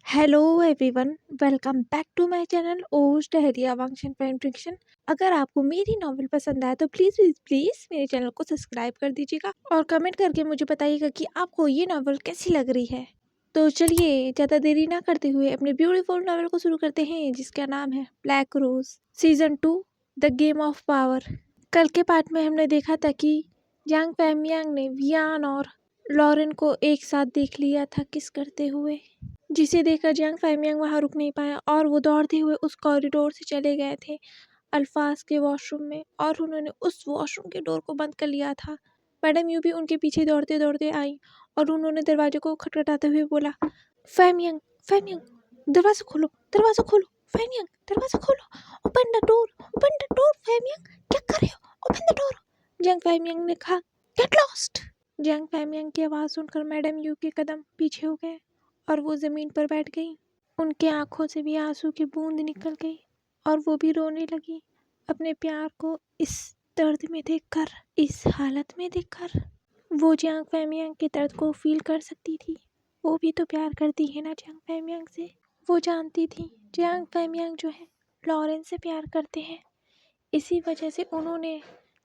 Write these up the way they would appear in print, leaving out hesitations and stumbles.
Hello everyone, welcome back to my channel ओज डहरिया वांगशन fan fiction. अगर आपको मेरी नॉवल पसंद आए तो प्लीज़ प्लीज़ प्लीज़ मेरे चैनल को सब्सक्राइब कर दीजिएगा और कमेंट करके मुझे बताइएगा कि आपको ये नॉवल कैसी लग रही है। तो चलिए ज़्यादा देरी ना करते हुए अपने ब्यूटीफुल नॉवल को शुरू करते हैं, जिसका नाम है black rose season 2 the game of power. कल के पार्ट में हमने देखा था कि यांग फैमियांग ने वियान और लॉरेन को एक साथ देख लिया था किस करते हुए, जिसे देखकर जियांग फैमियांग वहां रुक नहीं पाया और वो दौड़ते हुए उस कॉरिडोर से चले गए थे अल्फाज के वॉशरूम में, और उन्होंने उस वॉशरूम के डोर को बंद कर लिया था। मैडम यू भी उनके पीछे दौड़ते दौड़ते आई और उन्होंने दरवाजे को खटखटाते हुए बोला, फैमियांग फैमियांग दरवाजा खोलो, दरवाजा खोलो, फैमियांग दरवाजा खोलो, ओपन द डोर फैमियांग, क्या कर रहे हो, ओपन द डोर। जियांग फैमियांग ने कहा, गेट लॉस्ट। जियांग फैमियांग की आवाज़ सुनकर मैडम यू के कदम पीछे हो गए और वो ज़मीन पर बैठ गई। उनके आंखों से भी आंसू की बूंद निकल गई और वो भी रोने लगी, अपने प्यार को इस दर्द में देखकर, इस हालत में देखकर। वो जियांग फैमियांग के दर्द को फील कर सकती थी। वो भी तो प्यार करती है ना जियांग फैमियांग से। वो जानती थी जियांग फैमियांग जो है लॉरेन से प्यार करते हैं। इसी वजह से उन्होंने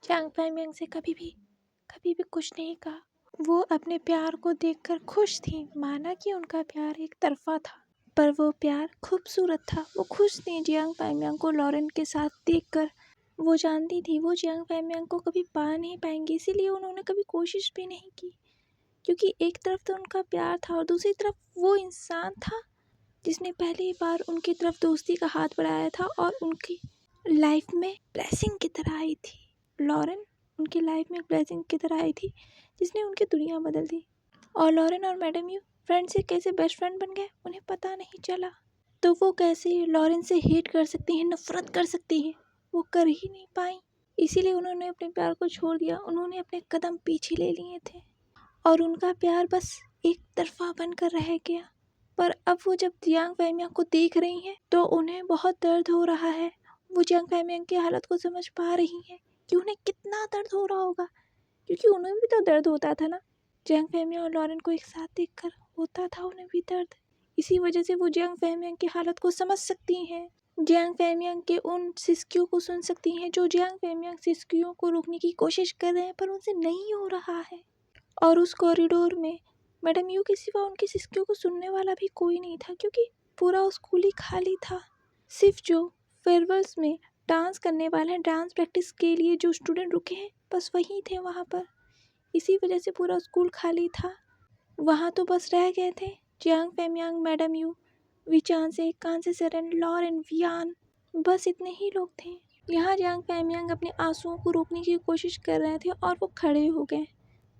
जियांग फैमियांग से कभी भी कुछ नहीं कहा। वो अपने प्यार को देखकर खुश थी, माना कि उनका प्यार एक तरफा था, पर वो प्यार खूबसूरत था। वो खुश थी जियांग फैमियांग को लॉरेन के साथ देखकर। वो जानती थी वो जियांग फैमियांग को कभी पा नहीं पाएंगी, इसीलिए उन्होंने कभी कोशिश भी नहीं की, क्योंकि एक तरफ तो उनका प्यार था और दूसरी तरफ वो इंसान था जिसने पहली बार उनकी तरफ दोस्ती का हाथ बढ़ाया था और उनकी लाइफ में ब्लेसिंग की तरह आई थी। लॉरेन उनकी लाइफ में एक ब्लेसिंग की तरह आई थी जिसने उनकी दुनिया बदल दी। और लॉरेन और मैडम यू फ्रेंड से कैसे बेस्ट फ्रेंड बन गए उन्हें पता नहीं चला। तो वो कैसे लॉरेन से हेट कर सकती हैं, नफरत कर सकती हैं, वो कर ही नहीं पाई। इसीलिए उन्होंने अपने प्यार को छोड़ दिया, उन्होंने अपने कदम पीछे ले लिए थे और उनका प्यार बस एक तरफा बनकर रह गया। पर अब वो जब जियांग फैमियांग को देख रही हैं तो उन्हें बहुत दर्द हो रहा है। वो जियांग फैमियांग की हालत को समझ पा रही हैं कि उन्हें कितना दर्द हो रहा होगा, क्योंकि उन्हें भी तो दर्द होता था ना। जियांग फैमियांग और लॉरेन को एक साथ देखकर होता था उन्हें भी दर्द। इसी वजह से वो जियांग फैमियांग की हालत को समझ सकती हैं, जियांग फैमियांग के उन सिसकियों को सुन सकती हैं जो जियांग फैमियांग सिसकियों को रोकने की कोशिश कर रहे हैं, पर उनसे नहीं हो रहा है। और उस कॉरिडोर में मैडम यू के सिवा उनकी सिसकियों को सुनने वाला भी कोई नहीं था, क्योंकि पूरा स्कूल ही खाली था। सिर्फ जो फेयरवेल्स में डांस करने वाले हैं, डांस प्रैक्टिस के लिए जो स्टूडेंट रुके हैं, बस वही थे वहाँ पर। इसी वजह से पूरा स्कूल खाली था। वहाँ तो बस रह गए थे जियांग फैमियांग, मैडम यू, विचान से, कांसे सेरेन, लॉरेन, वियान, बस इतने ही लोग थे। यहाँ जियांग फैमियांग अपने आंसुओं को रोकने की कोशिश कर रहे थे और वो खड़े हो गए।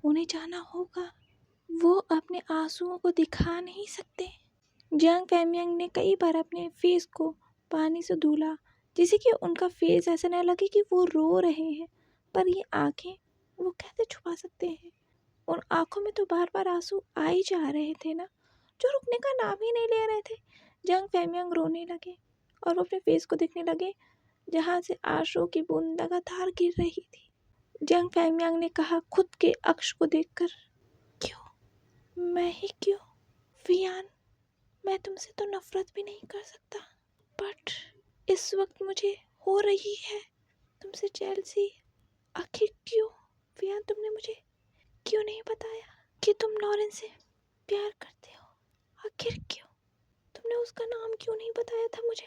उन्हें जाना होगा, वो अपने आंसुओं को दिखा नहीं सकते। जियांग फैमियांग ने कई बार अपने फेस को पानी से धुला, जिससे कि उनका फेस ऐसा न लगे कि वो रो रहे हैं, पर ये आंखें वो कैसे छुपा सकते हैं। उन आंखों में तो बार बार आंसू आ ही जा रहे थे ना, जो रुकने का नाम ही नहीं ले रहे थे। जियांग फैमियांग रोने लगे और वो अपने फेस को देखने लगे जहाँ से आंसू की बूंद लगातार गिर रही थी। जियांग फैमियांग ने कहा खुद के अक्ष को देखकर, क्यों, मैं ही क्यों, वियान, मैं तुमसे तो नफरत भी नहीं कर सकता, बट इस वक्त मुझे हो रही है तुमसे जेलसी। आखिर क्यों वियान, तुमने मुझे क्यों नहीं बताया कि तुम लॉरेन से प्यार करते हो? आखिर क्यों तुमने उसका नाम क्यों नहीं बताया था मुझे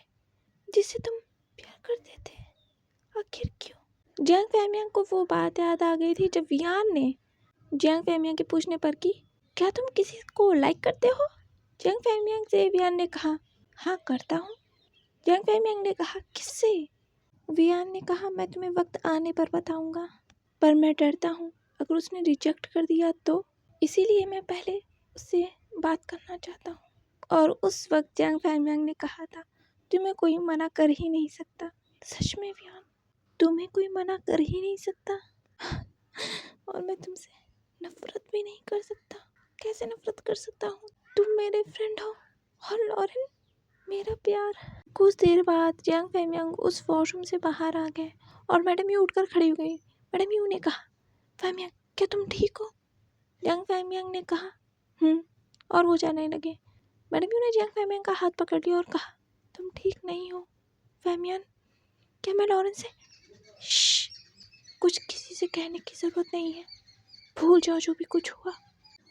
जिससे तुम प्यार करते थे? आखिर क्यों? जियांग फैमियांग को वो बात याद आ गई थी जब वियान ने जियांग फैमियांग के पूछने पर कि क्या तुम किसी को लाइक करते हो? जियांग फैमियांग से वियान ने कहा, हाँ करता हूँ। जियांग फैमियांग ने कहा, किससे? वियान ने कहा, मैं तुम्हें वक्त आने पर बताऊंगा, पर मैं डरता हूँ अगर उसने रिजेक्ट कर दिया तो, इसीलिए मैं पहले उससे बात करना चाहता हूँ। और उस वक्त जियांग फैमियांग ने कहा था, तुम्हें कोई मना कर ही नहीं सकता। सच में वियान, तुम्हें कोई मना कर ही नहीं सकता और मैं तुमसे नफरत भी नहीं कर सकता। कैसे नफरत कर सकता हूँ? तुम मेरे फ्रेंड हो और लॉरेन मेरा प्यार। कुछ देर बाद जियांग फैमियांग उस वॉशरूम से बाहर आ गए और मैडम यू उठकर खड़ी हो गई। मैडम यू ने कहा, फैमियांग क्या तुम ठीक हो? जियांग फैमियांग ने कहा, और वो जाने लगे। मैडम यू ने जियांग फैमियांग का हाथ पकड़ लिया और कहा, तुम ठीक नहीं हो फैमियन? क्या मैं लॉरेन से? श्श, कुछ किसी से कहने की ज़रूरत नहीं है, भूल जाओ जो भी कुछ हुआ।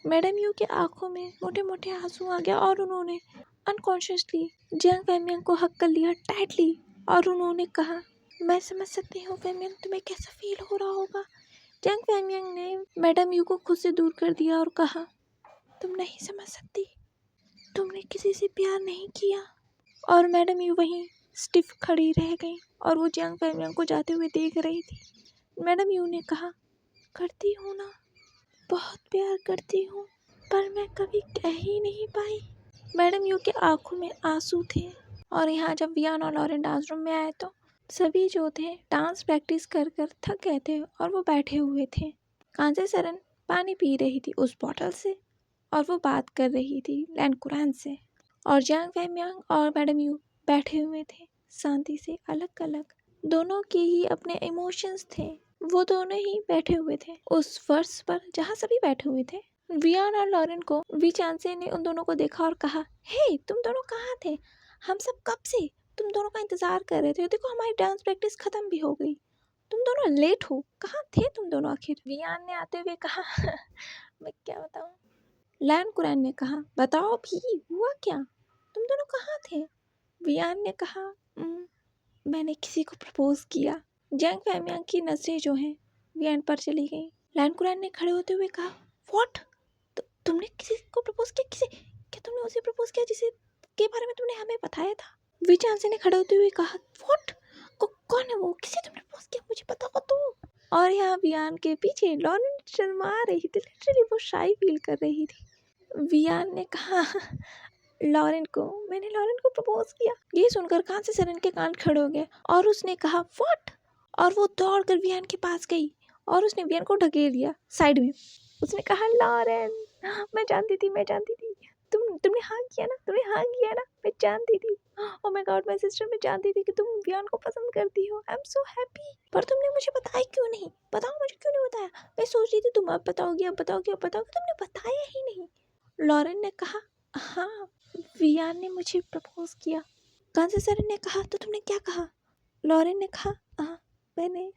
मैडम यू की आंखों में मोटे मोटे आंसू आ गया और उन्होंने अनकॉन्शियसली जियांग फैमियांग को हक कर लिया टाइटली और उन्होंने कहा, मैं समझ सकती हूँ फैमियन, तुम्हें कैसा फील हो रहा होगा। जियांग फैमियांग ने मैडम यू को खुद से दूर कर दिया और कहा, तुम नहीं समझ सकती, तुमने किसी से प्यार नहीं किया। और मैडम यू वहीं स्टिफ खड़ी रह गई और वो जियांग फैमियांग को जाते हुए देख रही थी। मैडम यू ने कहा, करती हूँ ना, बहुत प्यार करती हूँ, पर मैं कभी कह ही नहीं पाई। मैडम यू के आंखों में आंसू थे। और यहाँ जब वियान और लॉरेन डांस रूम में आए तो सभी जो थे डांस प्रैक्टिस कर कर थक गए थे और वो बैठे हुए थे। कांसे सरन पानी पी रही थी उस बॉटल से और वो बात कर रही थी लैन कुरान से। और जियांग फैमियांग और मैडम यू बैठे हुए थे शांति से अलग अलग। दोनों के ही अपने इमोशंस थे। वो दोनों ही बैठे हुए थे उस फर्श पर जहाँ सभी बैठे हुए थे। वियान और लॉरेन को वी चांसे ने उन दोनों को देखा और कहा, हे तुम दोनों कहाँ थे? हम सब कब से तुम दोनों का इंतजार कर रहे थे। देखो हमारी डांस प्रैक्टिस खत्म भी हो गई, तुम दोनों लेट हो, कहाँ थे तुम दोनों आखिर? वियान ने आते हुए कहा मैं क्या बताऊँ। लैन कुरान ने कहा, बताओ भी हुआ क्या, तुम दोनों कहाँ थे? वियान ने कहा, मैंने किसी को प्रपोज किया। जियांग फैमियांग की नजरें जो हैं वियान पर चली गई। लैन कुरान ने खड़े होते हुए कहा, व्हाट, तुमने किसी को प्रपोज किया? किसे? क्या तुमने उसे प्रपोज किया जिसे के बारे में तुमने हमें बताया था? विचांसे ने खड़े होते हुए कहा, व्हाट, कौन है वो, किसे तुमने प्रपोज किया, मुझे बताओ तो। और यहाँ वियान के पीछे लॉरेन शर्मा रही थी, लिटरली वो शाई फील कर रही थी। वियान ने कहा लॉरेन को, मैंने लॉरेन को प्रपोज किया। ये सुनकर कांसे सरन के कान खड़े हो गए और उसने कहा, व्हाट, और वो दौड़कर वियान के पास गई और उसने वियान को ढकेल दिया साइड में। उसने कहा, लॉरेन, मैं जानती थी तुमने हाँ किया ना, मैं जानती थी। Oh my God my sister, मैं जानती थी कि तुम वियान को पसंद करती हो। आई एम सो हैप्पी। पर तुमने मुझे बताया क्यों नहीं? बताओ मुझे क्यों नहीं बताया? मैं सोच रही थी तुम अब बताओगी, तुमने बताया ही नहीं। लॉरेन ने कहा, हाँ, वियान ने मुझे प्रपोज किया। कांसे सरन ने कहा, तो तुमने क्या कहा? लॉरेन ने कहा, हाँ, मैंने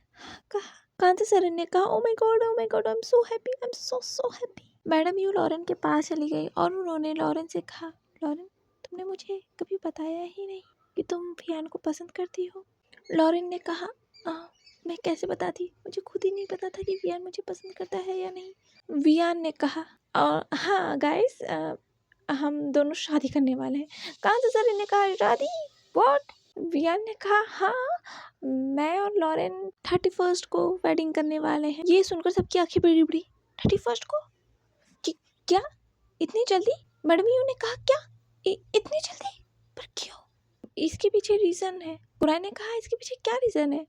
कहा। कांसे सरन ने कहा, oh my god, I am so happy, I am so happy. Madam Yu Lauren के पास चली गई और उन्होंने लॉरेन से कहा, लॉरेन, तुमने मुझे कभी बताया ही नहीं कि तुम वियान को पसंद करती हो। लॉरेन ने कहा, मैं कैसे बताती, मुझे खुद ही नहीं पता था कि वियान मुझे पसंद करता है या नहीं। वियान ने कहा, हाँ गाइस, हम दोनों शादी करने वाले हैं। कांसे सरन ने कहा, शादी, व्हाट? वियान ने कहा, हाँ, मैं और लॉरेन 31st को वेडिंग करने वाले हैं। ये सुनकर सबकी आंखें बड़ी बड़ी, 31st को? क्या इतनी जल्दी? मैडम यू ने कहा, क्या इतनी जल्दी? पर क्यों? इसके पीछे रीजन है। कुरान ने कहा, इसके पीछे क्या रीजन है?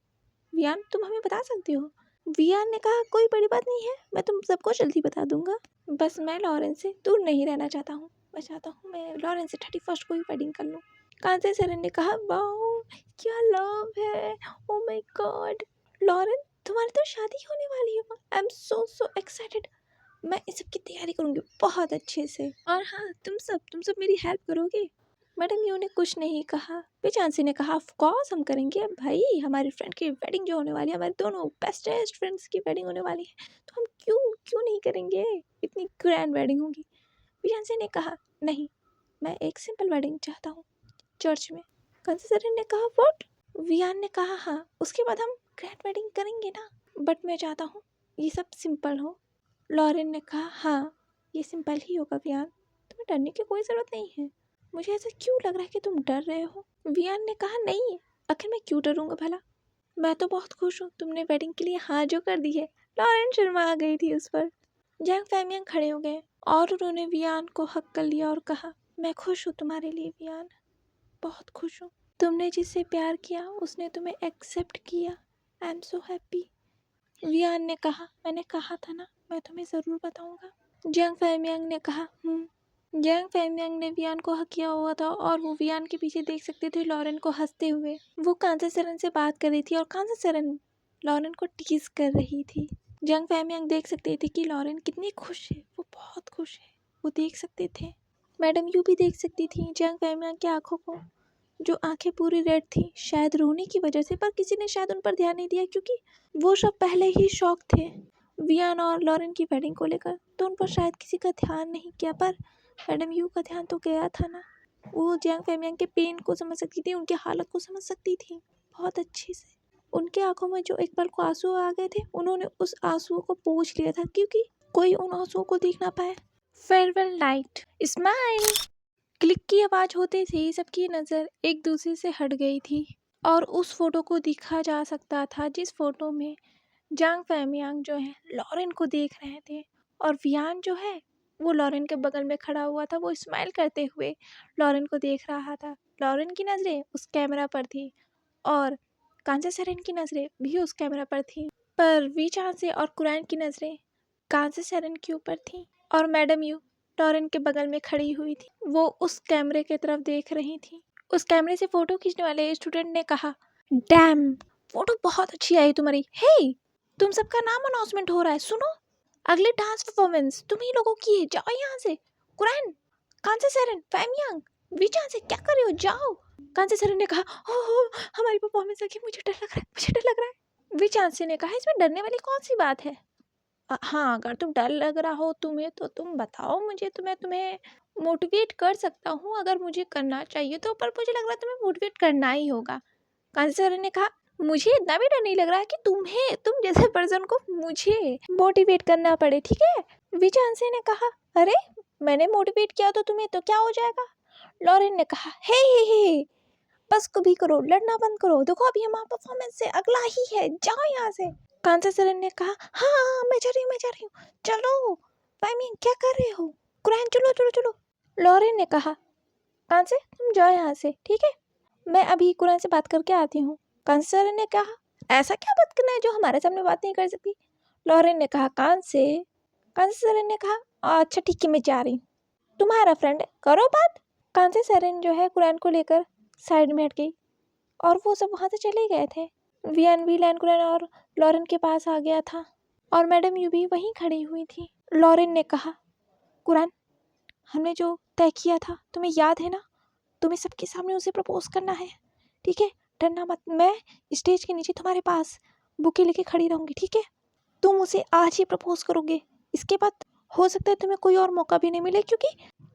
वियान, तुम हमें बता सकती हो? वियान ने कहा, कोई बड़ी बात नहीं है, मैं तुम सबको जल्दी बता दूंगा। बस मैं लॉरेन से दूर नहीं रहना चाहता हूँ। मैं चाहता हूँ मैं लॉरेन से 31st को ही वेडिंग कर लूँ। कांसे सरन ने कहा, वाओ, क्या लव है, ओ माय गॉड। लॉरेन, तुम्हारी तो शादी होने वाली है। I am so excited. मैं इस सब की तैयारी करूँगी बहुत अच्छे से। और हाँ, तुम सब मेरी हेल्प करोगे? मैडम यू ने कुछ नहीं कहा। बेचांसी ने कहा, ऑफ कोर्स हम करेंगे भाई, हमारी फ्रेंड की वेडिंग जो होने वाली है, हमारे दोनों बेस्टेस्ट फ्रेंड्स की वेडिंग होने वाली है, तो हम क्यों नहीं करेंगे, इतनी ग्रैंड वेडिंग होगी। बेचांसी ने कहा, नहीं, मैं एक सिंपल वेडिंग चाहता हूँ, चर्च में। कंसिडर ने कहा, व्हाट? वियान ने कहा, हाँ, उसके बाद हम ग्रैंड वेडिंग करेंगे ना, बट मैं चाहता हूँ ये सब सिंपल हो। लॉरेन ने कहा, हाँ, ये सिंपल ही होगा वियान, तुम्हें डरने की कोई ज़रूरत नहीं है। मुझे ऐसा क्यों लग रहा है कि तुम डर रहे हो? वियान ने कहा, नहीं, आखिर मैं क्यों डरूंगा भला, मैं तो बहुत खुश हूँ, तुमने वेडिंग के लिए हाँ जो कर दी है। लॉरेन शर्मा आ गई थी उस पर। जियांग फैमियांग खड़े हो गए और उन्होंने वियान को हक कर लिया और कहा, मैं खुश हूँ तुम्हारे लिए वियान, बहुत खुश हूँ। तुमने जिससे प्यार किया उसने तुम्हें एक्सेप्ट किया। आई एम सो हैप्पी। वियान ने कहा, मैंने कहा था ना, मैं तुम्हें ज़रूर बताऊंगा। जियांग फैमियांग ने कहा, जियांग फैमियांग ने वियान को हक किया हुआ था और वो वियान के पीछे देख सकते थे लॉरेन को हंसते हुए। वो कांसे सरन से बात कर रही थी और कांसे सरन लॉरेन को टीज कर रही थी। जियांग फैमियांग देख सकते थे कि लॉरेन कितनी खुश है, वो बहुत खुश है, वो देख सकते थे। मैडम यू भी देख सकती थी जंग फैमियांग की आंखों को, जो आंखें पूरी रेड थी, शायद रोने की वजह से, पर किसी ने शायद उन पर ध्यान नहीं दिया क्योंकि वो सब पहले ही शॉक थे वियान और लॉरेन की वेडिंग को लेकर, तो उन पर शायद किसी का ध्यान नहीं किया। पर मैडम यू का ध्यान तो गया था ना। वो जंग फैमियांग के पेन को समझ सकती थी, उनकी हालत को समझ सकती थी बहुत अच्छे से। उनके आंखों में जो एक पल को आंसू आ गए थे, उन्होंने उस आंसुओं को पोंछ लिया था क्योंकि कोई उन आंसुओं को देख ना पाए। Farewell night, smile. क्लिक की आवाज होते ही सबकी नज़र एक दूसरे से हट गई थी और उस फोटो को दिखा जा सकता था जिस फोटो में जांग फैमियांग जो है लॉरेन को देख रहे थे और वियान जो है वो लॉरेन के बगल में खड़ा हुआ था। वो स्माइल करते हुए लॉरेन को देख रहा था। लॉरेन की नज़रें उस कैमरा पर थी और कांचा सेरेन की नज़रें भी उस कैमरा पर थी, पर वी चांसे और कुरैन की नज़रें कांचा सेरेन के ऊपर थी और मैडम यू लॉरेन के बगल में खड़ी हुई थी। वो उस कैमरे की तरफ देख रही थी। उस कैमरे से फोटो खींचने वाले स्टूडेंट ने कहा, डैम, फोटो बहुत अच्छी आई तुम्हारी। हे, तुम सबका नाम अनाउंसमेंट हो रहा है, सुनो। अगले डांस परफॉर्मेंस तुम ही लोगों की है, जाओ यहाँ से। कुरैन, कांचा सेरेन, फैमियांग, विचान से क्या कर रहे हो, जाओ। कांचा सेरेन ने कहा, हो हमारी परफॉर्मेंस देखिए, मुझे डर लग रहा है, मुझे डर लग रहा है। विचान से ने कहा, इसमें डरने वाली कौन सी बात है। हाँ, अगर तुम डर लग रहा हो तुम्हें तो तुम बताओ मुझे, तो मैं तुम्हें मोटिवेट कर सकता हूँ अगर मुझे करना चाहिए तो, पर मुझे लग रहा है तुम्हें मोटिवेट करना ही होगा। कांचा सेरेन ने कहा, मुझे इतना भी डर नहीं लग रहा है कि तुम जैसे पर्सन को मुझे मोटिवेट करना पड़े, ठीक है। विचांसे ने कहा, अरे मैंने मोटिवेट किया तो तुम्हें तो क्या हो जाएगा। लॉरेन ने कहा, हे बस कभी करो, लड़ना बंद करो, देखो अभी हमारा परफॉर्मेंस से अगला ही है, जाओ यहाँ से। कांचा सेरेन ने कहा, हाँ मैं जा रही हूँ, चलो। फाइमिंग क्या कर रहे हो, कुरैन चलो चलो चलो। लॉरेन ने कहा, कांचे तुम जाओ यहाँ से, ठीक है, मैं अभी कुरैन से बात करके आती हूँ। कांचा सेरेन ने कहा, ऐसा क्या बात करना है जो हमारे सामने बात नहीं कर सकती। लॉरेन ने कहा, कांचा सेरेन ने कहा, अच्छा ठीक है मैं जा रही हूँ, तुम्हारा फ्रेंड है, करो बात। कांचा सेरेन जो है कुरैन को लेकर साइड में हट गई और वो सब वहाँ से चले गए थे। वियन भी लैन कुरैन और लॉरेन के पास आ गया था और मैडम यू भी वहीं खड़ी हुई थी। लॉरेन ने कहा, कुरैन, हमने जो तय किया था तुम्हें याद है ना, तुम्हें सबके सामने उसे प्रपोज करना है, ठीक है, डरना मत। मैं स्टेज के नीचे तुम्हारे पास बुके लेके खड़ी रहूँगी, ठीक है, तुम उसे आज ही प्रपोज करोगे। इसके बाद हो सकता है तुम्हें कोई और मौका भी नहीं मिले क्योंकि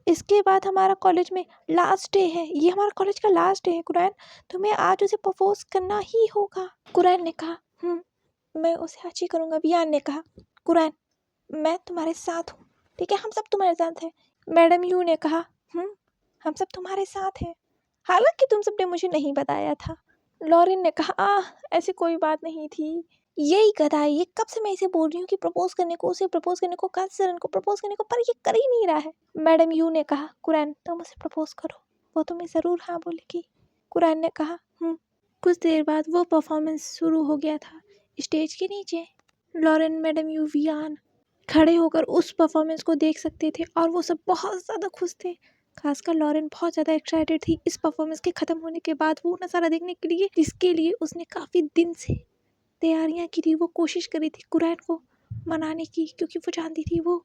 इसके बाद हमारा कॉलेज में लास्ट डे है, ये हमारा कॉलेज का लास्ट डे है कुरैन, तुम्हें आज उसे प्रपोज करना ही होगा। कुरैन ने कहा, मैं उसे आज ही करूँगा। वियान ने कहा, कुरैन मैं तुम्हारे साथ हूँ, ठीक है, हम सब तुम्हारे साथ हैं। मैडम यू ने कहा, हम सब तुम्हारे साथ हैं, हालांकि तुम सबने मुझे नहीं बताया था। लॉरेन ने कहा, ऐसी कोई बात नहीं थी, यही गधा है, ये कब से मैं इसे बोल रही हूँ कि प्रपोज करने को, उसे प्रपोज करने को, कांचा सेरेन को प्रपोज करने को, पर ये कर ही नहीं रहा है। मैडम यू ने कहा, कुरैन तुम उसे प्रपोज करो, वो तुम्हें ज़रूर हाँ बोलेगी। कुरैन ने कहा, कुछ देर बाद वो परफॉर्मेंस शुरू हो गया था। स्टेज के नीचे लॉरेन, मैडम यू, वियान खड़े होकर उस परफॉर्मेंस को देख सकते थे और वो सब बहुत ज़्यादा खुश थे। खासकर लॉरेन बहुत ज़्यादा एक्साइटेड थी इस परफॉर्मेंस के ख़त्म होने के बाद वो नज़ारा देखने के लिए, जिसके लिए उसने काफ़ी दिन से तैयारियां की थी। वो कोशिश करी थी कुरैन को मनाने की क्योंकि वो जानती थी वो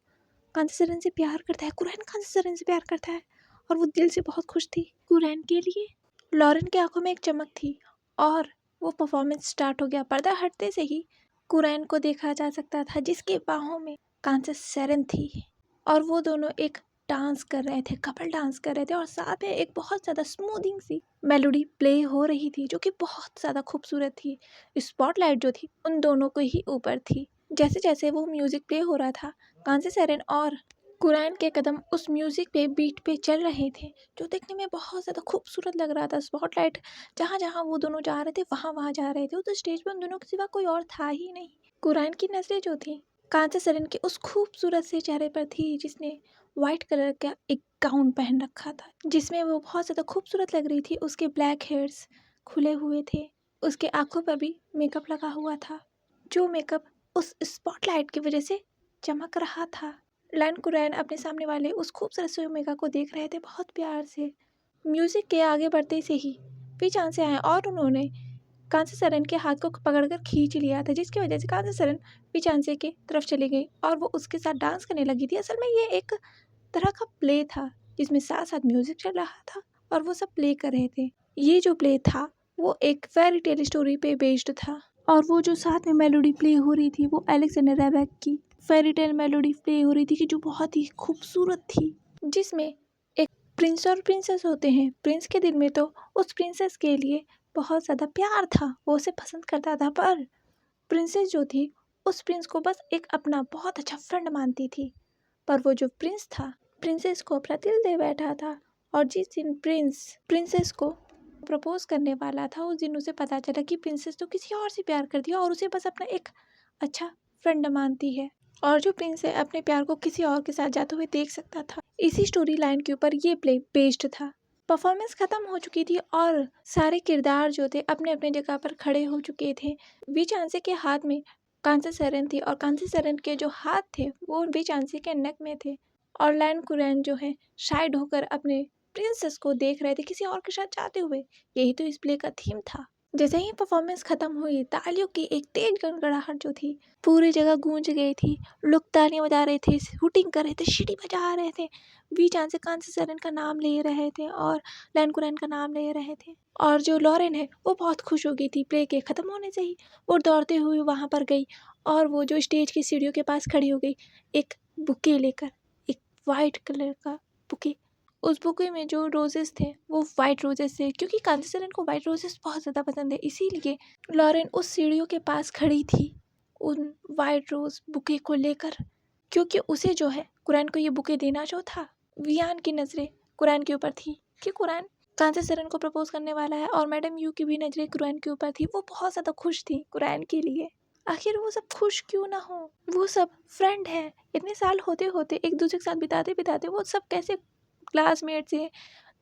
कांचा सेरेन से प्यार करता है, कुरैन कांचा सेरेन से प्यार करता है और वो दिल से बहुत खुश थी कुरैन के लिए। लॉरेन की आंखों में एक चमक थी और वो परफॉर्मेंस स्टार्ट हो गया। पर्दा हटते से ही कुरैन को देखा जा सकता था जिसके बाहों में कांचा सेरेन थी और वो दोनों एक डांस कर रहे थे, कपल डांस कर रहे थे और साथ में एक बहुत ज़्यादा स्मूथिंग सी मेलोडी प्ले हो रही थी जो कि बहुत ज़्यादा खूबसूरत थी। स्पॉटलाइट जो थी उन दोनों के ही ऊपर थी। जैसे जैसे वो म्यूज़िक प्ले हो रहा था, कांचा सेरेन और कुरैन के कदम उस म्यूज़िक पे बीट पे चल रहे थे जो देखने में बहुत ज़्यादा खूबसूरत लग रहा था। स्पॉटलाइट जहाँ जहाँ वो दोनों जा रहे थे वहाँ वहाँ जा रहे थे। उस स्टेज पर उन दोनों के सिवा कोई और था ही नहीं। कुरैन की नज़रें जो थी कांचा सेरेन के उस खूबसूरत से चेहरे पर थी जिसने वाइट कलर का एक गाउन पहन रखा था जिसमें वो बहुत ज़्यादा खूबसूरत लग रही थी। उसके ब्लैक हेयर्स खुले हुए थे, उसके आँखों पर भी मेकअप लगा हुआ था जो मेकअप उस स्पॉटलाइट की वजह से चमक रहा था। लैन कुरैन अपने सामने वाले उस खूबसूरत से ओमेगा को देख रहे थे बहुत प्यार से। म्यूज़िक के आगे बढ़ते से ही पीछे से आए और उन्होंने कांचा सेरेन के हाथ को पकड़कर खींच लिया था जिसकी वजह से कांचा सेरेन पीछे की तरफ चली गई और वो उसके साथ डांस करने लगी थी। असल में ये एक तरह का प्ले था जिसमें साथ साथ म्यूजिक चल रहा था और वो सब प्ले कर रहे थे। ये जो प्ले था वो एक फेरी टेल स्टोरी पे बेस्ड था और वो जो साथ में मेलोडी प्ले हो रही थी वो अलेक्जेंडर रेबेक की फेरी टेल मेलोडी प्ले हो रही थी कि जो बहुत ही खूबसूरत थी, जिसमें एक प्रिंस और प्रिंसेस होते हैं। प्रिंस के दिल में तो उस प्रिंसेस के लिए बहुत ज़्यादा प्यार था, वो उसे पसंद करता था, पर प्रिंसेस जो थी उस प्रिंस को बस एक अपना बहुत अच्छा फ्रेंड मानती थी। पर वो जो प्रिंस था प्रिंसेस को अपना दिल दे बैठा था और जिस दिन प्रिंस प्रिंसेस को प्रपोज करने वाला था उस दिन उसे पता चला कि प्रिंसेस तो किसी और से प्यार करती है और उसे बस अपना एक अच्छा फ्रेंड मानती है और जो प्रिंस है अपने प्यार को किसी और के साथ जाते हुए देख सकता था। इसी स्टोरी लाइन के ऊपर ये प्ले बेस्ड था। परफॉर्मेंस खत्म हो चुकी थी और सारे किरदार जो थे अपने अपने जगह पर खड़े हो चुके थे। वी चांसे के हाथ में कांसे सरन थी और कांसे सरन के जो हाथ थे वो वी चांसे के नेक में थे और लैन कुरैन जो है शायद होकर अपने प्रिंसेस को देख रहे थे किसी और के साथ जाते हुए। यही तो इस प्ले का थीम था। जैसे ही परफॉर्मेंस खत्म हुई तालियों की एक तेज गड़गड़ाहट जो थी पूरी जगह गूंज गई थी। लोग तालियां बजा रहे थे, शूटिंग कर रहे थे, सीटी बजा रहे थे, वी चांस से कांसे सरन का नाम ले रहे थे और लैन कुरैन का नाम ले रहे थे। और जो लॉरेन है वो बहुत खुश हो गई थी प्ले के ख़त्म होने से ही। वो दौड़ते हुए वहाँ पर गई और वो जो स्टेज की सीढ़ियों के पास खड़ी हो गई एक बुके लेकर, एक वाइट कलर का बुके। उस बुके में जो रोजेस थे वो वाइट रोजेस थे क्योंकि कांसे सरन को वाइट रोजेस बहुत ज़्यादा पसंद है, इसीलिए लॉरेन उस सीढ़ियों के पास खड़ी थी उन वाइट रोज बुके को लेकर, क्योंकि उसे जो है कुरैन को ये बुके देना जो था। वियान की नज़रें कुरैन के ऊपर थी कि कुरैन कांसे सरन को प्रपोज करने वाला है और मैडम यू की भी नज़रें कुरैन के ऊपर थी। वो बहुत ज़्यादा खुश थी कुरैन के लिए। आखिर वो सब खुश क्यों ना हो, वो सब फ्रेंड है। इतने साल होते होते एक दूसरे के साथ बिताते बिताते वो सब कैसे क्लासमेट से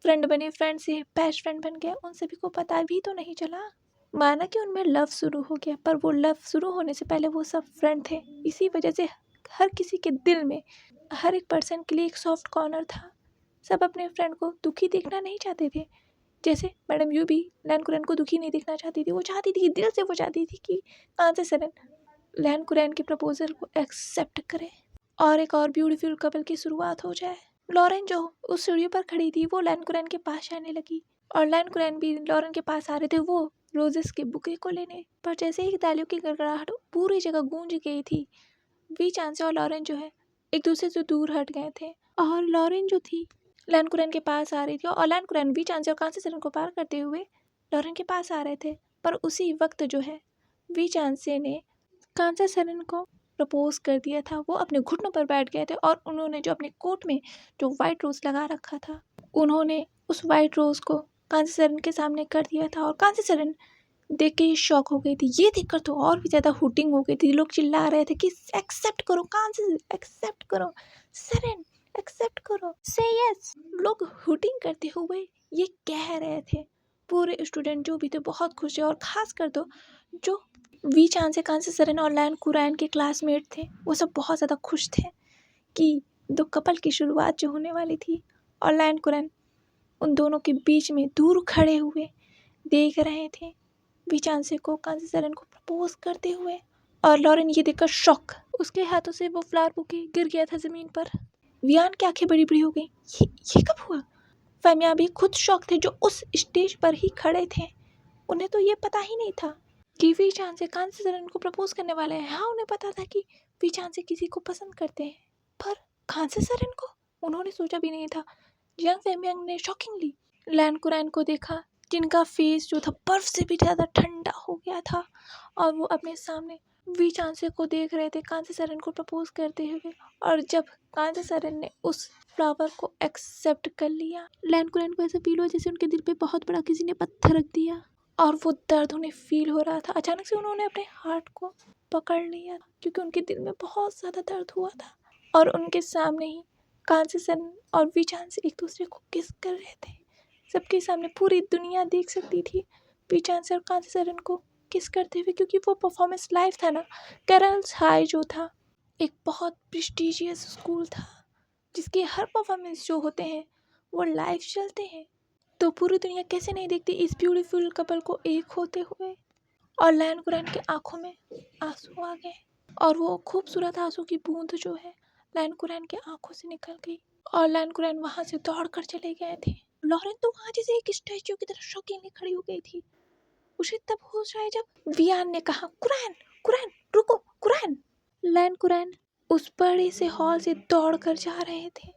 फ्रेंड बने, फ्रेंड से बेस्ट फ्रेंड बन गए, उन सभी को पता भी तो नहीं चला। माना कि उनमें लव शुरू हो गया पर वो लव शुरू होने से पहले वो सब फ्रेंड थे। इसी वजह से हर किसी के दिल में हर एक पर्सन के लिए एक सॉफ्ट कॉर्नर था। सब अपने फ्रेंड को दुखी देखना नहीं चाहते थे। जैसे मैडम यू भी लैन कुरैन को दुखी नहीं देखना चाहती थी। वो चाहती थी, दिल से वो चाहती थी कि कांसे सरन लैन कुरैन के प्रपोजल को एक्सेप्ट करे और एक और ब्यूटीफुल कपल की शुरुआत हो जाए। लॉरेन जो उस सीढ़ियों पर खड़ी थी वो लैन कुरैन के पास आने लगी और लैन कुरैन भी लॉरेन के पास आ रहे थे वो रोजेस के बुके को लेने। पर जैसे ही तालियों की गड़गड़ाहट पूरी जगह गूंज गई थी, वी चांसे और लॉरेन जो है एक दूसरे से दूर हट गए थे और लॉरेन जो थी लैन कुरैन के पास आ रही थी और लैन कुरैन वी चांसे और कांसे सरन को पार करते हुए लॉरेन के पास आ रहे थे। पर उसी वक्त जो है वी चांसे ने कांसे सरन को प्रपोज कर दिया था। वो अपने घुटनों पर बैठ गए थे और उन्होंने जो अपने कोट में जो वाइट रोज लगा रखा था उन्होंने उस वाइट रोज को कांसे सरन के सामने कर दिया था और कांसे सरन देख के शॉक हो गई थी। ये देखकर तो और भी ज़्यादा हुटिंग हो गई थी। लोग चिल्ला रहे थे कि एक्सेप्ट करो, कांसे एक्सेप्ट करो, सरन एक्सेप्ट करो, से यस। लोग हुटिंग करते हुए ये कह रहे थे। पूरे स्टूडेंट जो भी थे बहुत खुश थे और खास कर तो जो वी चांसे कांसे सरन और लैन कुरैन के क्लासमेट थे वो सब बहुत ज़्यादा खुश थे कि दो कपल की शुरुआत जो होने वाली थी। और लैन कुरैन उन दोनों के बीच में दूर खड़े हुए देख रहे थे वी चांसे को कांसे सरन को प्रपोज करते हुए। और लॉरेन ये देखकर शॉक, उसके हाथों से वो फ्लावर बुके गिर गया था ज़मीन पर। वियान की आंखें बड़ी बड़ी हो गई। ये कब हुआ? फैमिया भी खुद शॉक थे जो उस स्टेज पर ही खड़े थे। उन्हें तो ये पता ही नहीं था कि वी चांसे कांसे सरन को प्रपोज करने वाले हैं। हाँ, उन्हें पता था कि वी चांसे किसी को पसंद करते हैं, पर कांसे सरन को उन्होंने सोचा भी नहीं था। यंग फेमियांग ने शॉकिंगली लैन कुरैन को देखा जिनका फेस जो था बर्फ से भी ज़्यादा ठंडा हो गया था और वो अपने सामने वी चांसे को देख रहे थे कांसे सरन को प्रपोज करते हुए। और जब कांसे सरन ने उस फ्लावर को एक्सेप्ट कर लिया, लैन कुरैन को ऐसा फील हुआ जैसे उनके दिल पे बहुत बड़ा किसी ने पत्थर रख दिया और वो दर्द उन्हें फील हो रहा था। अचानक से उन्होंने अपने हार्ट को पकड़ लिया क्योंकि उनके दिल में बहुत ज़्यादा दर्द हुआ था और उनके सामने ही कांसे सरन और वी चांसे एक दूसरे को किस कर रहे थे। सबके सामने पूरी दुनिया देख सकती थी वी चांसे और कांसे सरन को किस करते हुए, क्योंकि वो परफॉर्मेंस लाइव था ना। कैरल्स हाई जो था एक बहुत प्रेस्टिजियस स्कूल था जिसके हर परफॉर्मेंस जो होते हैं वो लाइव चलते हैं। तो पूरी दुनिया कैसे नहीं देखती इस ब्यूटीफुल कपल को एक होते हुए। और लैन कुरैन के आंखों में आंसू आ गए और वो खूबसूरत आंसू की बूंद जो है लैन कुरैन के आंखों से निकल गई। और लैन कुरैन वहाँ से दौड़ कर चले गए थे। लॉरेन तो वहाँ जैसे एक स्टैच्यू की तरह शौकीन खड़ी हो गई थी। उसे तब होश आया जब वियान ने कहा, कुरैन कुरैन रुको कुरैन। लैन कुरैन उस बड़े से हॉल से दौड़ कर जा रहे थे।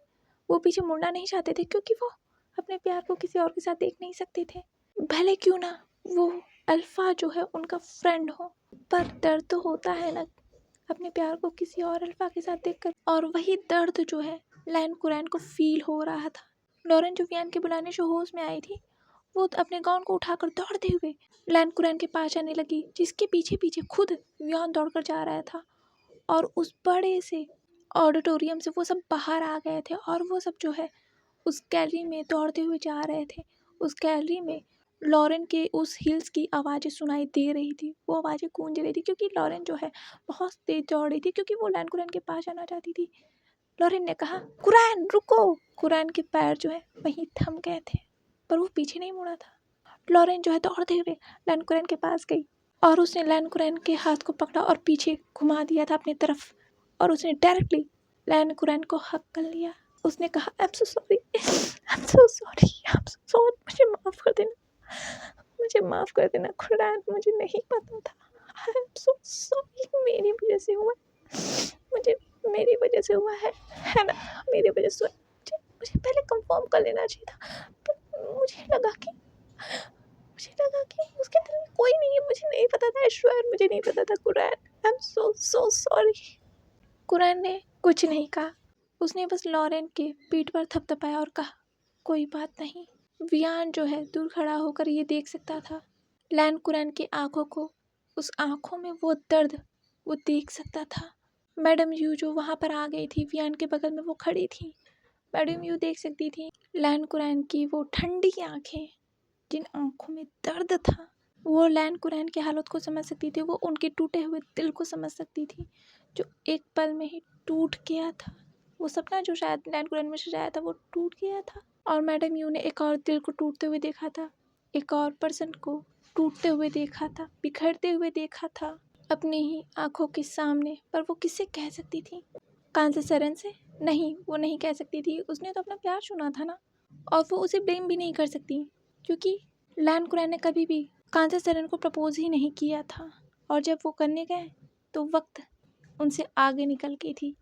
वो पीछे मुड़ना नहीं चाहते थे क्योंकि वो अपने प्यार को किसी और के साथ देख नहीं सकते थे, भले क्यों ना वो अल्फा जो है उनका फ्रेंड हो। पर दर्द तो होता है ना अपने प्यार को किसी और अल्फा के साथ देखकर, और वही दर्द जो है लैन कुरैन को फील हो रहा था। लॉरेन जो वियान के बुलाने से होश में आई थी, वो अपने गाउन को उठाकर दौड़ते हुए लैन कुरैन के पास जाने लगी, जिसके पीछे पीछे खुद वियान दौड़कर जा रहा था। और उस बड़े से ऑडिटोरियम से वो सब बाहर आ गए थे और वो सब जो है उस गैलरी में दौड़ते हुए जा रहे थे। उस गैलरी में लॉरेन के उस हील्स की आवाज़ें सुनाई दे रही थी, वो आवाज़ें गूंज रही थी क्योंकि लॉरेन जो है बहुत तेज दौड़ रही थी क्योंकि वो लैन कुरैन के पास जाना चाहती थी। लॉरेन ने कहा, कुरैन रुको। कुरैन के पैर जो है वहीं थम गए थे, पर वो पीछे नहीं मुड़ा था। लॉरेन जो है दौड़ते हुए लैन कुरैन के पास गई और उसने लैन कुरैन के हाथ को पकड़ा और पीछे घुमा दिया था अपनी तरफ, और उसने डायरेक्टली लैन कुरैन को हक कर लिया। उसने कहा, आई am so sorry, I am so sorry, I am so sorry, मुझे माफ़ कर देना, मुझे माफ़ कर देना कुरैन, मुझे नहीं पता था, आई एम सो सॉरी, मेरी वजह से हुआ, मुझे मेरी वजह से हुआ है ना, मेरी वजह से हुआ। मुझे पहले कंफर्म कर लेना चाहिए था, पर मुझे लगा कि उसके दिल में कोई नहीं है, मुझे नहीं पता था, ऐश्वर्य मुझे नहीं पता था Curran, I am so so sorry. Curran ने कुछ नहीं कहा, उसने बस लॉरेन के पीठ पर थपथपाया और कहा, कोई बात नहीं। वियान जो है दूर खड़ा होकर ये देख सकता था लैन कुरैन की आंखों को, उस आंखों में वो दर्द वो देख सकता था। मैडम यू जो वहाँ पर आ गई थी, वियान के बगल में वो खड़ी थी। मैडम यू देख सकती थी लैन कुरैन की वो ठंडी आंखें, जिन आंखों में दर्द था। वो लैन कुरैन की हालत को समझ सकती थी, वो उनके टूटे हुए दिल को समझ सकती थी जो एक पल में ही टूट गया था। वो सपना जो शायद लैन कुरैन में सजाया था वो टूट गया था। और मैडम यू ने एक और दिल को टूटते हुए देखा था, एक और पर्सन को टूटते हुए देखा था, बिखरते हुए देखा था अपनी ही आंखों के सामने। पर वो किससे कह सकती थी? कांसे सरन से? नहीं, वो नहीं कह सकती थी, उसने तो अपना प्यार चुना था ना। और वो उसे ब्लेम भी नहीं कर सकती क्योंकि लैन कुरैन ने कभी भी कांसे सरन को प्रपोज ही नहीं किया था। और जब वो करने गए तो वक्त उनसे आगे निकल गई थी।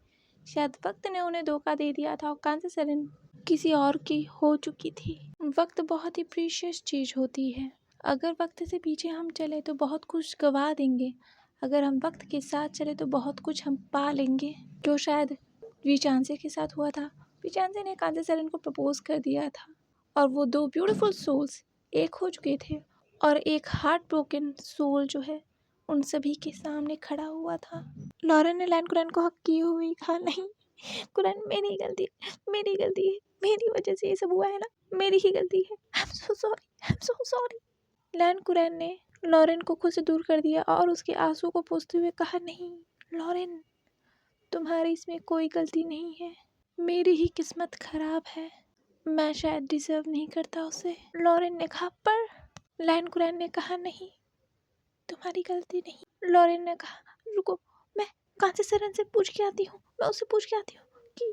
शायद वक्त ने उन्हें धोखा दे दिया था और कांसे सरन किसी और की हो चुकी थी। वक्त बहुत ही प्रीशियस चीज़ होती है। अगर वक्त से पीछे हम चले तो बहुत कुछ गवा देंगे, अगर हम वक्त के साथ चले तो बहुत कुछ हम पा लेंगे, जो शायद विचांसे के साथ हुआ था। विचांसे ने कांसे सरन को प्रपोज कर दिया था और वो दो ब्यूटीफुल सोल्स एक हो चुके थे, और एक हार्ट ब्रोकन सोल जो है उन सभी के सामने खड़ा हुआ था। लॉरेन ने लैन कुरैन को हक किए हुए कहा, नहीं कुरैन, मेरी गलती है, मेरी गलती है, मेरी वजह से ये सब हुआ है ना, मेरी ही गलती है, I am so sorry, I am so sorry. लैन कुरैन ने लॉरेन को खुद से दूर कर दिया और उसके आंसू को पोंछते हुए कहा, नहीं लॉरेन, तुम्हारी इसमें कोई गलती नहीं है, मेरी ही किस्मत खराब है, मैं शायद डिजर्व नहीं करता उसे। लॉरेन ने कहा, पर लैन कुरैन ने कहा, नहीं तुम्हारी गलती नहीं। लॉरेन ने कहा, रुको, मैं कांसे सरन से पूछ के आती हूँ, मैं उससे पूछ के आती हूँ कि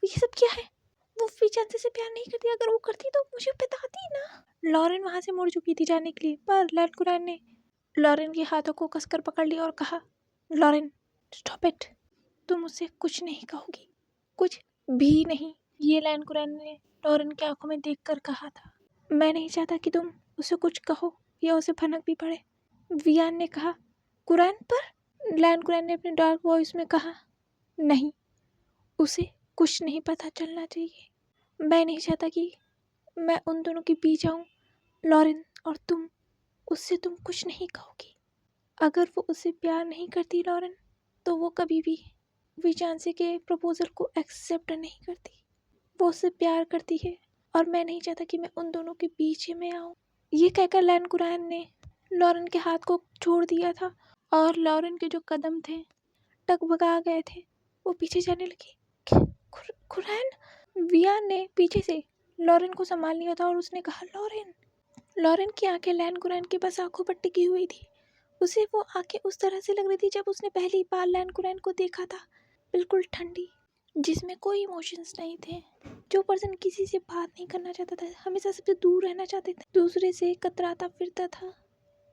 ये सब क्या है। वो विचांसे से प्यार नहीं करती, अगर वो करती तो मुझे बताती ना। लॉरेन वहाँ से मुड़ चुकी थी जाने के लिए, पर लैन कुरैन ने लॉरेन के हाथों को कसकर पकड़ लिया और कहा, लॉरेन स्टॉप इट, तुम मुझसे कुछ नहीं कहोगी, कुछ भी नहीं। ये लैन कुरैन ने लॉरेन की आंखों में देखकर कहा था, मैं नहीं चाहता कि तुम उसे कुछ कहो या उसे भनक भी पड़े। वियान ने कहा, कुरैन पर? लैन कुरैन ने अपने डार्क वॉइस में कहा, नहीं, उसे कुछ नहीं पता चलना चाहिए, मैं नहीं चाहता कि मैं उन दोनों के बीच आऊँ। लॉरेन और तुम, उससे तुम कुछ नहीं कहोगी। अगर वो उससे प्यार नहीं करती लॉरेन, तो वो कभी भी विचांसे के प्रपोजल को एक्सेप्ट नहीं करती। वो उससे प्यार करती है और मैं नहीं चाहता कि मैं उन दोनों के बीच में आऊँ। ये कहकर लैन कुरैन ने लॉरेन के हाथ को छोड़ दिया था और लॉरेन के जो कदम थे टगमगा गए थे, वो पीछे जाने लगी। कुरैन? वियान ने पीछे से लॉरेन को संभाल लिया था और उसने कहा, लॉरेन। लॉरेन की आंखें लैन कुरैन के बस आंखों पर टिकी हुई थी। उसे वो आंखें उस तरह से लग रही थी जब उसने पहली बार लैन कुरैन को देखा था, बिल्कुल ठंडी, जिसमें कोई इमोशंस नहीं थे, जो पर्सन किसी से बात नहीं करना चाहता था, हमेशा सबसे दूर रहना चाहते थे, दूसरे से कतराता फिरता था,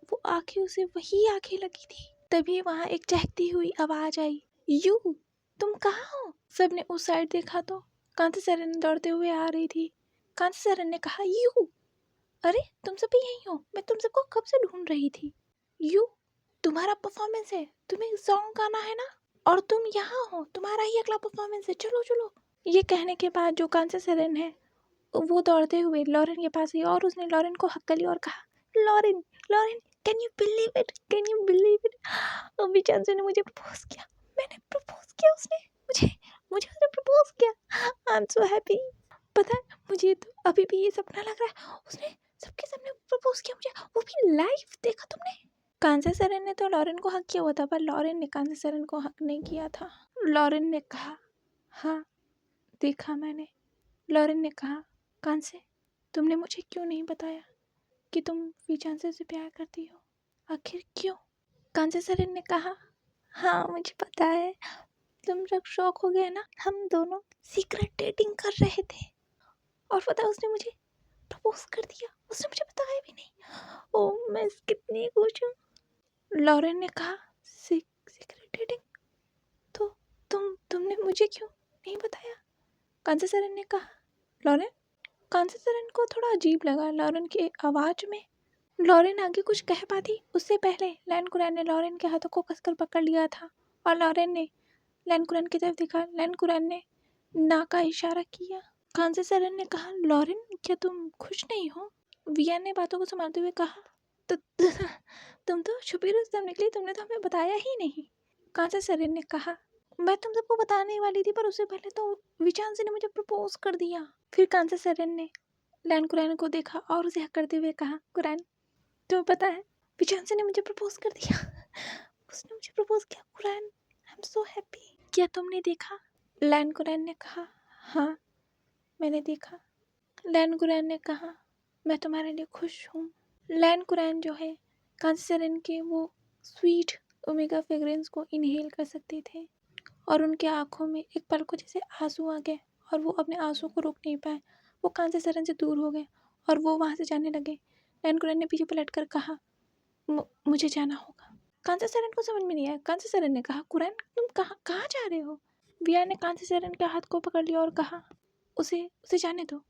वो आंखें उसे वही आंखें लगी थी। तभी वहां एक चहकती हुई आवाज आई, यू, तुम कहाँ हो? सबने उस साइड देखा तो कांति सरन दौड़ते हुए आ रही थी। कांति सरन ने कहा, यू, अरे तुम सब भी यहीं हो, मैं तुम सबको कब से ढूंढ रही थी। यू, तुम्हारा परफॉर्मेंस है, तुम्हें सॉन्ग गाना है ना, और तुम यहाँ हो, तुम्हारा ही अगला परफॉर्मेंस है, चलो चलो। ये कहने के बाद जो कांति सरन है वो दौड़ते हुए लॉरेन के पास गई और उसने लॉरेन को हक लिया और कहा, Lauren, Lauren, can you believe it, can you believe it, अभी चांसू ने मुझे प्रपोज किया, मैंने प्रपोज किया, उसने मुझे मुझे उसने प्रपोज किया, आई एम सो हैप्पी। पता है मुझे तो अभी भी ये सपना लग रहा है, उसने सबके सामने प्रपोज किया मुझे, वो भी लाइव, देखा तुमने? कांसे सरन ने तो लॉरेन को हक किया हुआ था, पर लॉरेन ने कांसे सरन को हक नहीं किया था। लॉरेन ने कहा, हाँ देखा मैंने। लॉरेन ने कहा, कांसे, तुमने मुझे क्यों नहीं बताया कि तुम वीचांसे से प्यार करती हो, आखिर क्यों? कांसे सरन ने कहा, हाँ मुझे पता है, तुम जब शौक हो गए ना, हम दोनों सीक्रेट डेटिंग कर रहे थे, और पता उसने मुझे प्रपोज कर दिया, उसने मुझे बताया भी नहीं। ओ मैं कितनी खुश हूँ। लॉरेन ने कहा, सीक्रेट डेटिंग, तो तुमने मुझे क्यों नहीं बताया? कांसे सरन ने कहा, लॉरेन, कांसे सरन को थोड़ा अजीब लगा लॉरेन की आवाज में। लॉरेन आगे कुछ कह पाती उससे पहले लैन कुरैन ने लॉरेन के हाथों को कसकर पकड़ लिया था और लॉरेन ने लैन कुरैन की तरफ देखा। लैन कुरैन ने ना का इशारा किया। कांसे सरन ने कहा, लॉरेन, क्या तुम खुश नहीं हो? वियान ने बातों को संभालते हुए कहा, तो तुम तो छुपी रुस्तम निकली, तुमने तो हमें बताया ही नहीं। कांसे सरन ने कहा, मैं तुम सबको बताने वाली थी, पर उससे पहले तो विचांसी ने मुझे प्रपोज कर दिया। फिर कांसे सरन ने लैन कुरैन को देखा और उसे हक करते हुए कहा, कुरैन, तुम्हें पता है विचांसी ने मुझे प्रपोज कर दिया, उसने मुझे प्रपोज किया, Curran, I am so happy. क्या तुमने देखा? लैन कुरैन ने कहा, हाँ मैंने देखा। लैन कुरैन ने कहा, मैं तुम्हारे लिए खुश हूँ। लैन कुरैन जो है कांसे सरन के वो स्वीट ओमेगा फ्रेग्रेंस को इनहेल कर सकते थे और उनके आंखों में एक पल को जैसे आंसू आ गए और वो अपने आंसू को रोक नहीं पाए। वो कांसे सरन से दूर हो गए और वो वहाँ से जाने लगे। लैन कुरैन ने पीछे पलट कर कहा, मुझे जाना होगा। कांसे सरन को समझ में नहीं आया। कांसे सरन ने कहा, कुरैन, तुम कहाँ जा रहे हो? विया ने कांसे सरन के हाथ को पकड़ लिया और कहा, उसे जाने दो।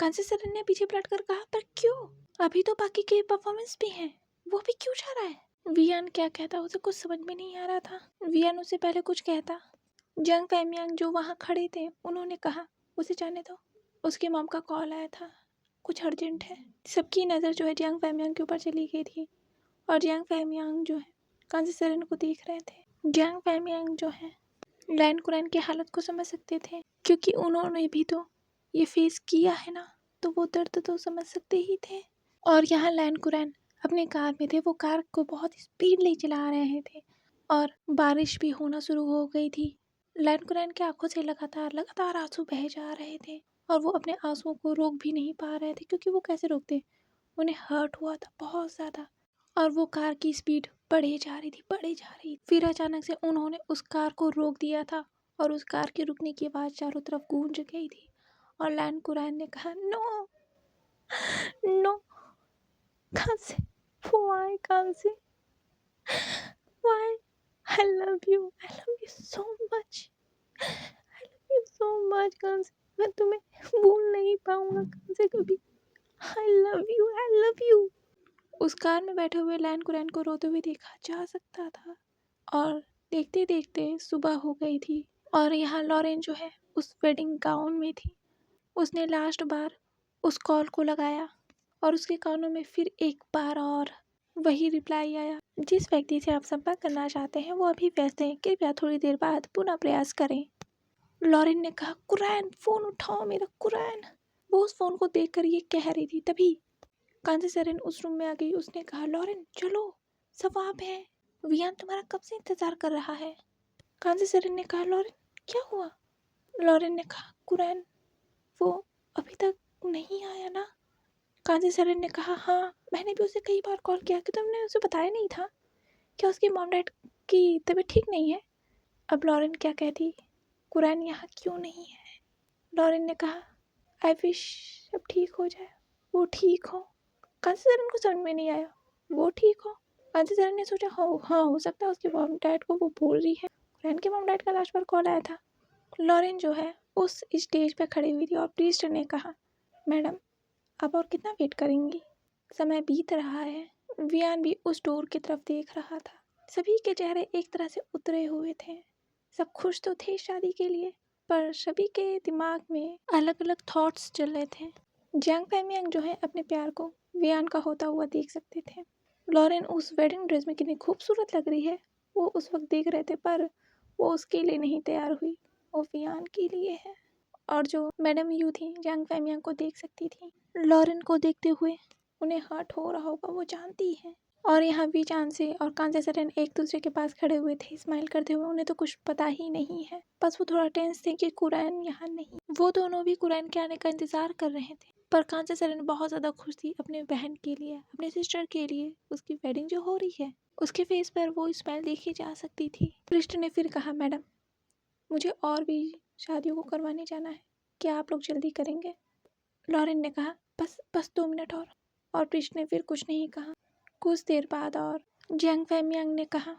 कांसे सरन ने पीछे पलट कर कहा, पर क्यों? अभी तो बाकी के परफॉर्मेंस भी हैं, वो भी क्यों जा रहा है? वियान क्या कहता उसे कुछ समझ में नहीं आ रहा था। वियान उससे पहले कुछ कहता। जंग फैमियांग जो वहाँ खड़े थे उन्होंने कहा, उसे जाने दो, उसके मॉम का कॉल आया था, कुछ अर्जेंट है। सबकी नज़र जो है जियांग फैमियांग के ऊपर चली गई थी और जियांग फैमियांग जो है कांसे सरन को देख रहे थे। जियांग फैमियांग जो है लैन कुरैन की हालत को समझ सकते थे, क्योंकि उन्होंने भी तो ये फेस किया है ना, तो वो दर्द तो समझ सकते ही थे। और यहाँ लैन कुरैन अपने कार में थे, वो कार को बहुत स्पीडली चला रहे थे और बारिश भी होना शुरू हो गई थी। लैन कुरैन की आंखों से लगातार आंसू बह जा रहे थे और वो अपने आंसुओं को रोक भी नहीं पा रहे थे, क्योंकि वो कैसे रोकते, उन्हें हर्ट हुआ था बहुत ज़्यादा और वो कार की स्पीड बढ़े जा रही। फिर अचानक से उन्होंने उस कार को रोक दिया था और उस कार के रुकने की आवाज़ चारों तरफ गूंज गई थी और लैन कुरैन ने कहा, नो नो, कांसे, व्हाई कांसे, why, I love you so much, I love you so much कांसे, मैं तुम्हें भूल नहीं पाऊंगा कांसे कभी, आई लव यू। उस कार में बैठे हुए लैन कुरैन को रोते हुए देखा जा सकता था और देखते देखते सुबह हो गई थी और यहाँ लॉरेन जो है उस वेडिंग गाउन में थी। उसने लास्ट बार उस कॉल को लगाया और उसके कानों में फिर एक बार और वही रिप्लाई आया, जिस व्यक्ति से आप संपर्क करना चाहते हैं वो अभी व्यस्त हैं, कृपया थोड़ी देर बाद पुनः प्रयास करें। लॉरेन ने कहा, कुरैन, फोन उठाओ मेरा, कुरैन। वो उस फोन को देखकर ये कह रही थी, तभी कांसे सरन उस रूम में आ गई। उसने कहा, लॉरेन चलो, सब आप हैं, वियान तुम्हारा कब से इंतजार कर रहा है। कांसे सरन ने कहा, लॉरेन क्या हुआ? लॉरेन ने कहा, कुरैन, वो अभी तक नहीं आया ना? कांसे सरन ने कहा, हाँ मैंने भी उसे कई बार कॉल किया कि तुमने उसे बताया नहीं था क्या उसकी मॉम डैड की तबीयत ठीक नहीं है। अब लॉरेन क्या कहती, कुरैन यहाँ क्यों नहीं है? लॉरेन ने कहा, आई विश सब ठीक हो जाए। वो ठीक हो? कांसीधरन को समझ में नहीं आया। वो ठीक हो? कांसीधरन ने सोचा हाँ हो सकता है उसके मॉम डैड को वो भूल रही है। कुरैन के मॉम डैड का लास्ट पर कॉल आया था। लॉरेन जो है उस स्टेज पे खड़ी हुई थी और प्रीस्ट ने कहा, मैडम आप और कितना वेट करेंगी? समय बीत रहा है। वियान भी उस डोर की तरफ देख रहा था। सभी के चेहरे एक तरह से उतरे हुए थे। सब खुश तो थे शादी के लिए, पर सभी के दिमाग में अलग अलग थॉट्स चल रहे थे। जंग फैमियांग जो है अपने प्यार को वियान का होता हुआ देख सकते थे। लॉरेन उस वेडिंग ड्रेस में कितनी खूबसूरत लग रही है वो उस वक्त देख रहे थे, पर वो उसके लिए नहीं तैयार हुई, वो वियान के लिए है। और जो मैडम यू थी जंग फैमियांग को देख सकती थी। लॉरेन को देखते हुए उन्हें हर्ट हो रहा होगा, वो जानती है। और यहाँ भी चांद से और कांसे सरन एक दूसरे के पास खड़े हुए थे स्माइल करते हुए। उन्हें तो कुछ पता ही नहीं है, बस वो थोड़ा टेंस थे कि कुरैन यहाँ नहीं। वो दोनों भी कुरैन के आने का इंतजार कर रहे थे, पर कांसे सरन बहुत ज़्यादा खुश थी अपने बहन के लिए, अपने सिस्टर के लिए। उसकी वेडिंग जो हो रही है उसके फेस पर वो स्माइल देखी जा सकती थी। क्रिस्ट ने फिर कहा, मैडम मुझे और भी शादियों को करवाने जाना है, क्या आप लोग जल्दी करेंगे? लॉरेन ने कहा, बस 2 मिनट और प्रिस्ट ने फिर कुछ नहीं कहा। कुछ देर बाद और जंग फैमियांग ने कहा,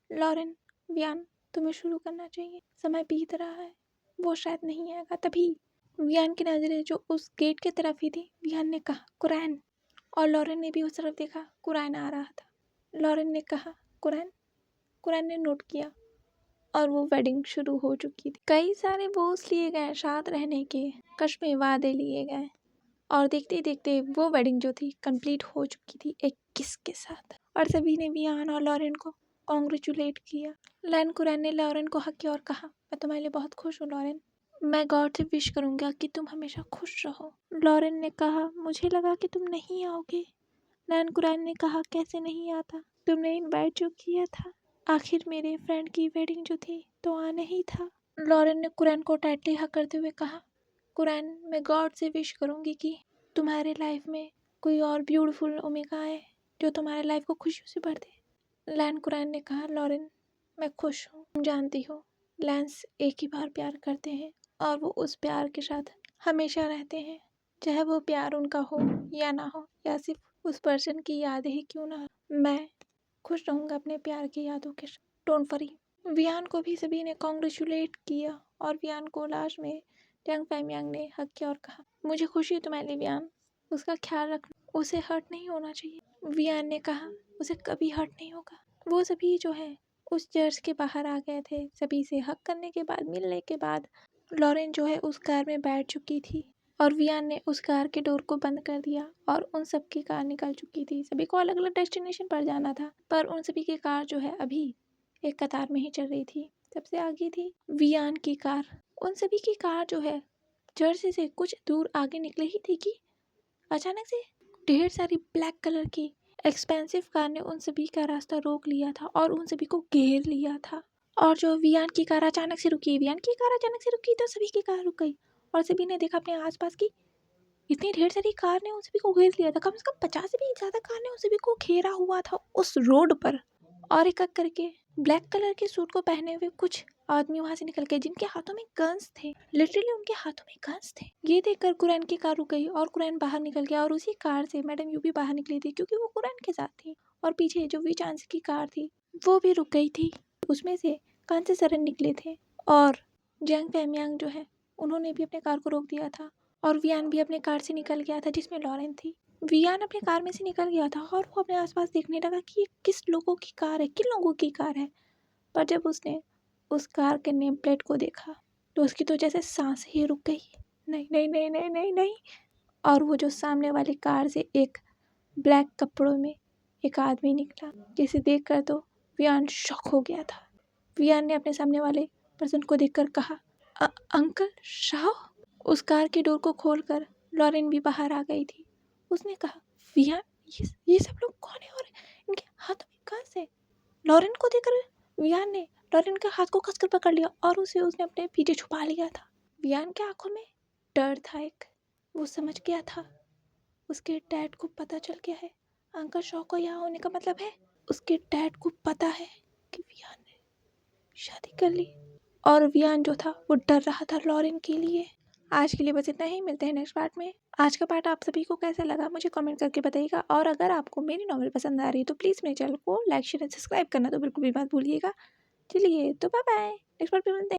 लॉरेन वियान तुम्हें शुरू करना चाहिए, समय बीत रहा है, वो शायद नहीं आएगा। तभी वियान की नजरें जो उस गेट की तरफ ही थी। वियान ने कहा, कुरैन। और लॉरेन ने भी उस तरफ देखा, कुरैन आ रहा था। लॉरेन ने कहा, कुरैन। कुरैन ने नोट किया और वो वेडिंग शुरू हो चुकी थी। कई सारे वोस लिए गए साथ रहने के, कश्मे वादे लिए गए और देखते ही देखते वो वेडिंग जो थी कंप्लीट हो चुकी थी एक किस के साथ। और सभी ने वियान और लॉरेन को कॉन्ग्रेचुलेट किया। लैन कुरैन ने लॉरेन को हक किया और कहा, मैं तुम्हारे लिए बहुत खुश हूँ लॉरेन, मैं गॉड से विश करूंगा कि तुम हमेशा खुश रहो। लॉरेन ने कहा, मुझे लगा कि तुम नहीं आओगे। लैन कुरैन ने कहा, कैसे नहीं आता, तुमने इनवाइट जो किया था, आखिर मेरे फ्रेंड की वेडिंग जो थी तो आना ही था। लॉरेन ने कुरैन को टाइटली हक करते हुए कहा, कुरैन मैं गॉड से विश करूंगी कि तुम्हारे लाइफ में कोई और ब्यूटीफुल ओमेगा आए जो तुम्हारे लाइफ को खुशियों से भर दे। लैन कुरैन ने कहा, लॉरेन मैं खुश हूँ, तुम जानती हो लैंस एक ही बार प्यार करते हैं और वो उस प्यार के साथ हमेशा रहते हैं, चाहे वो प्यार उनका हो या ना हो, या सिर्फ उस पर्सन की यादें ही क्यों ना हो। मैं खुश रहूँगा अपने प्यार की यादों के साथ, डोंट वरी। वियान को भी सभी ने कॉन्ग्रेचुलेट किया और वियान को लास्ट में जंग फैमियांग ने हक किया और कहा, मुझे खुशी है तुम्हारे लिए वियान, उसका ख्याल रखना, उसे हर्ट नहीं होना चाहिए। वियान ने कहा, उसे कभी हर्ट नहीं होगा। वो सभी जो है उस चर्च के बाहर आ गए थे। सभी से हक करने के बाद, मिलने के बाद लॉरेन जो है उस कार में बैठ चुकी थी और वियान ने उस कार के डोर को बंद कर दिया और उन सब की कार निकल चुकी थी। सभी को अलग अलग डेस्टिनेशन पर जाना था, पर उन सभी की कार जो है अभी एक कतार में ही चल रही थी। सबसे आगे थी वियान की कार। उन सभी की कार जो है चर्च से कुछ दूर आगे निकली ही थी कि अचानक से ढेर सारी ब्लैक कलर की एक्सपेंसिव कार ने उन सभी का रास्ता रोक लिया था और उन सभी को घेर लिया था। और जो वियान की कार अचानक से रुकी, वियान की कार अचानक से रुकी तो सभी की कार रुक गई और सभी ने देखा अपने आसपास की इतनी ढेर सारी कार ने उन सभी को घेर लिया था। कम से कम 50 से भी ज्यादा कार ने उन सभी को घेरा हुआ था उस रोड पर। और एक एक करके ब्लैक कलर के सूट को पहने हुए कुछ आदमी वहां से निकल गए जिनके हाथों में गन्स थे। लिटरली उनके हाथों में गन्स थे। ये देखकर कुरैन की कार रुक गई और कुरैन बाहर निकल गया और उसी कार से मैडम यू भी बाहर निकली थी क्योंकि वो कुरैन के साथ थी। और पीछे जो वी चांस की कार थी वो भी रुक गई थी। उसमें से कांसे सरन निकले थे और जंग फैमियांग जो है उन्होंने भी अपने कार को रोक दिया था और वियान भी अपने कार से निकल गया था जिसमें लॉरेन थी। वियान अपने कार में से निकल गया था और वो अपने आसपास देखने लगा कि ये किस लोगों की कार है, किन लोगों की कार है। पर जब उसने उस कार के नेम प्लेट को देखा तो उसकी तो जैसे सांस ही रुक गई। नहीं नहीं नहीं नहीं नहीं नहीं। और वो जो सामने वाली कार से एक ब्लैक कपड़ों में एक आदमी निकला जिसे देखकर तो वियान शॉक हो गया था। वियान ने अपने सामने वाले पर्सन को देखकर कहा, अंकल शाओ। उस कार के डोर को खोलकर लॉरेन भी बाहर आ गई थी। उसने कहा, वियान ये सब लोग कौन है और इनके हाथों में कहाँ से? लॉरेन को देखकर वियान ने लॉरेन के हाथ को कसकर पकड़ लिया और उसने अपने पीछे छुपा लिया था। वियान के आंखों में डर था एक। वो समझ गया था उसके डैड को पता चल गया है। अंकल शॉ को यहाँ होने का मतलब है उसके डैड को पता है कि वियान ने शादी कर ली। और वियान जो था वो डर रहा था लॉरेन के लिए। आज के लिए बस इतना ही, मिलते हैं नेक्स्ट पार्ट में। आज का पार्ट आप सभी को कैसा लगा मुझे कमेंट करके बताइएगा, और अगर आपको मेरी नॉवल पसंद आ रही है तो प्लीज़ मेरे चैनल को लाइक शेयर एंड सब्सक्राइब करना तो बिल्कुल भी मत भूलिएगा। चलिए तो बाय बाय, नेक्स्ट पार्ट में मिलते हैं।